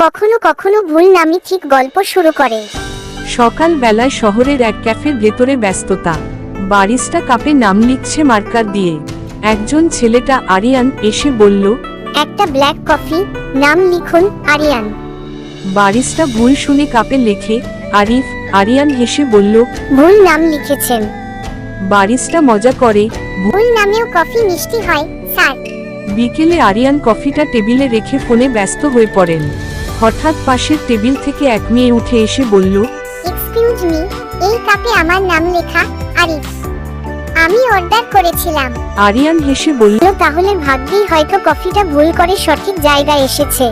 কখনো কখনো ভুল নামই ঠিক গল্প শুরু করে। সকাল বেলায় শহরের এক ক্যাফের ভেতরে ব্যস্ততা। বারিস্টা কাপে নাম লিখছে মার্কার দিয়ে। একজন ছেলেটা আরিয়ান এসে বলল, একটা ব্ল্যাক কফি, নাম লিখুন আরিয়ান। বারিস্টা ভুল শুনে কাপে লেখে আরিফ। আরিয়ান হেসে বলল, ভুল নাম লিখেছেন। বারিস্টা মজা করে, ভুল নামেও কফি মিষ্টি হয় স্যার। বিকেলে আরিয়ান কফিটা টেবিলে রেখে ফোনে ব্যস্ত হয়ে পড়েন। হঠাৎ পাশের টেবিল থেকে এক মেয়ে উঠে এসে বলল, এক্সকিউজ মি, এই কাপে আমার নাম লেখা আরিফ। আমি অর্ডার করেছিলাম। আরিয়ান হেসে বলল, তাহলে ভাগ্যেই হয়তো কফিটা ভুল করে সঠিক জায়গায় এসেছে।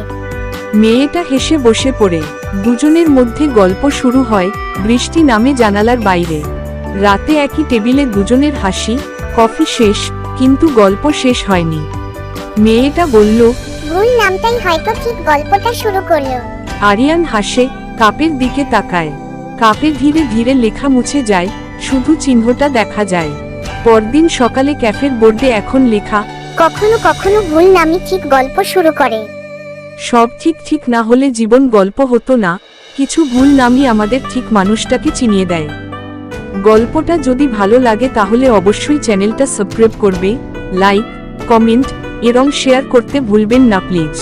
মেয়েটা হেসে বসে পড়ে। দুজনের মধ্যে গল্প শুরু হয় বৃষ্টি নামে জানালার বাইরে। রাতে একই টেবিলে দুজনের হাসি, কফি শেষ, কিন্তু গল্প শেষ হয়নি। মেয়েটা বলল, ভুল নামটাই হয়তো ঠিক গল্পটা শুরু করলো। আরিয়ান হাসে, কাপের দিকে তাকায়। কাপে ধীরে ধীরে লেখা মুছে যায়, শুধু চিহ্নটা দেখা যায়। পরদিন সকালে ক্যাফের বোর্ডে এখন লেখা, কখনো কখনো ভুল নামই ঠিক গল্প শুরু করে। সব ঠিক ঠিক না হলে জীবন গল্প হতো না, কিছু ভুল নামই আমাদের ঠিক মানুষটাকে চিনিয়ে দেয়। গল্পটা যদি ভালো লাগে তাহলে অবশ্যই চ্যানেলটা সাবস্ক্রাইব করবে, লাইক, কমেন্ট এবং শেয়ার করতে ভুলবেন না প্লিজ।